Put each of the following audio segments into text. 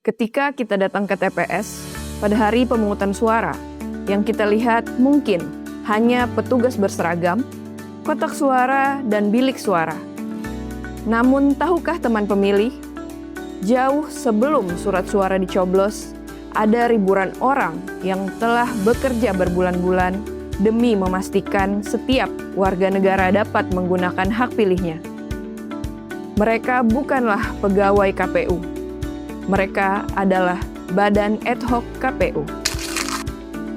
Ketika kita datang ke TPS pada hari pemungutan suara, yang kita lihat mungkin hanya petugas berseragam, kotak suara, dan bilik suara. Namun, tahukah teman pemilih, jauh sebelum surat suara dicoblos, ada ribuan orang yang telah bekerja berbulan-bulan demi memastikan setiap warga negara dapat menggunakan hak pilihnya. Mereka bukanlah pegawai KPU. Mereka adalah Badan Ad Hoc KPU.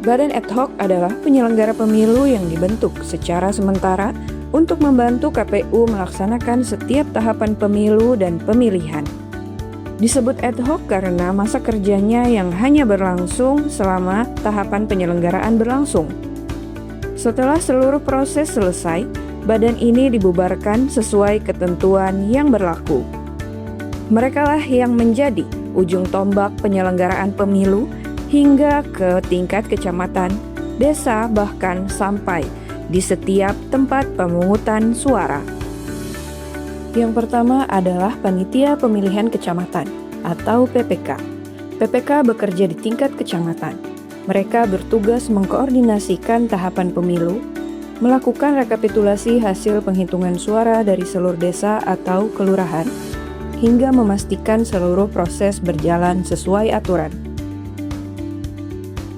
Badan Ad Hoc adalah penyelenggara pemilu yang dibentuk secara sementara untuk membantu KPU melaksanakan setiap tahapan pemilu dan pemilihan. Disebut ad hoc karena masa kerjanya yang hanya berlangsung selama tahapan penyelenggaraan berlangsung. Setelah seluruh proses selesai, badan ini dibubarkan sesuai ketentuan yang berlaku. Merekalah yang menjadi ujung tombak penyelenggaraan pemilu hingga ke tingkat kecamatan, desa, bahkan sampai di setiap tempat pemungutan suara. Yang pertama adalah Panitia Pemilihan Kecamatan atau PPK. PPK bekerja di tingkat kecamatan. Mereka bertugas mengkoordinasikan tahapan pemilu, melakukan rekapitulasi hasil penghitungan suara dari seluruh desa atau kelurahan, hingga memastikan seluruh proses berjalan sesuai aturan.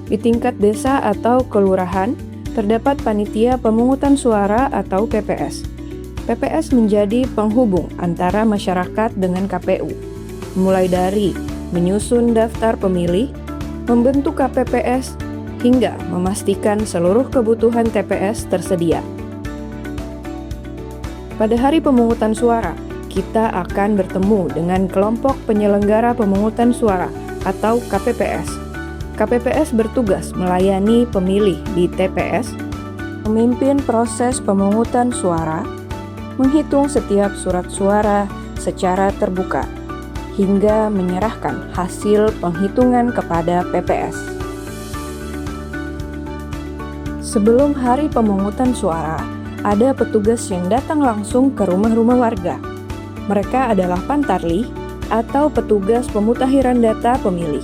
Di tingkat desa atau kelurahan, terdapat Panitia Pemungutan Suara atau PPS. PPS menjadi penghubung antara masyarakat dengan KPU, mulai dari menyusun daftar pemilih, membentuk KPPS, hingga memastikan seluruh kebutuhan TPS tersedia. Pada hari pemungutan suara, kita akan bertemu dengan kelompok penyelenggara pemungutan suara atau KPPS. KPPS bertugas melayani pemilih di TPS, memimpin proses pemungutan suara, menghitung setiap surat suara secara terbuka, hingga menyerahkan hasil penghitungan kepada PPS. Sebelum hari pemungutan suara, ada petugas yang datang langsung ke rumah-rumah warga. Mereka adalah pantarlih atau petugas pemutakhiran data pemilih.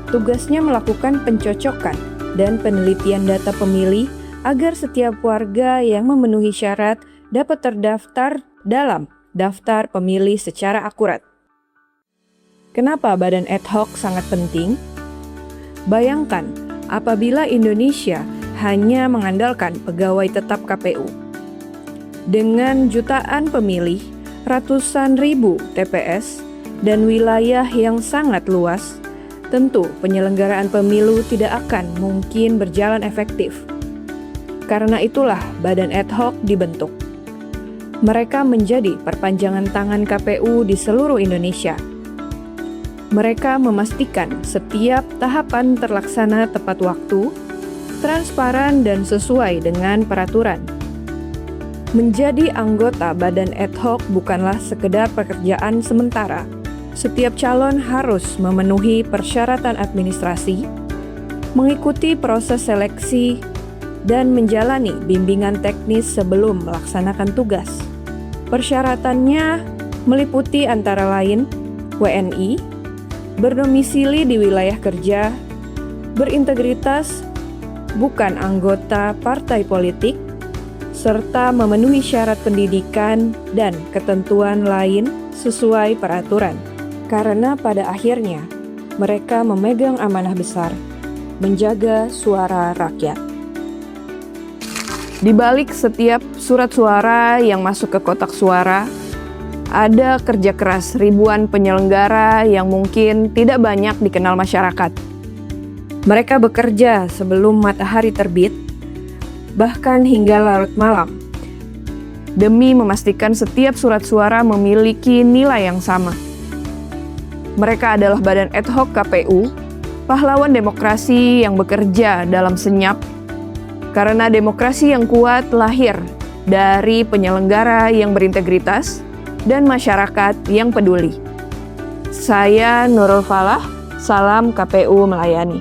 Tugasnya melakukan pencocokan dan penelitian data pemilih agar setiap warga yang memenuhi syarat dapat terdaftar dalam daftar pemilih secara akurat. Kenapa Badan Ad Hoc sangat penting? Bayangkan apabila Indonesia hanya mengandalkan pegawai tetap KPU. Dengan jutaan pemilih, ratusan ribu TPS, dan wilayah yang sangat luas, tentu penyelenggaraan pemilu tidak akan mungkin berjalan efektif. Karena itulah Badan Ad Hoc dibentuk. Mereka menjadi perpanjangan tangan KPU di seluruh Indonesia. Mereka memastikan setiap tahapan terlaksana tepat waktu, transparan, dan sesuai dengan peraturan. Menjadi anggota Badan Ad Hoc bukanlah sekedar pekerjaan sementara. Setiap calon harus memenuhi persyaratan administrasi, mengikuti proses seleksi, dan menjalani bimbingan teknis sebelum melaksanakan tugas. Persyaratannya meliputi antara lain WNI, berdomisili di wilayah kerja, berintegritas, bukan anggota partai politik, serta memenuhi syarat pendidikan dan ketentuan lain sesuai peraturan. Karena pada akhirnya, mereka memegang amanah besar, menjaga suara rakyat. Di balik setiap surat suara yang masuk ke kotak suara, ada kerja keras ribuan penyelenggara yang mungkin tidak banyak dikenal masyarakat. Mereka bekerja sebelum matahari terbit, bahkan hingga larut malam, demi memastikan setiap surat suara memiliki nilai yang sama. Mereka adalah Badan Ad Hoc KPU, pahlawan demokrasi yang bekerja dalam senyap, karena demokrasi yang kuat lahir dari penyelenggara yang berintegritas dan masyarakat yang peduli. Saya Nurul Falah, salam KPU melayani.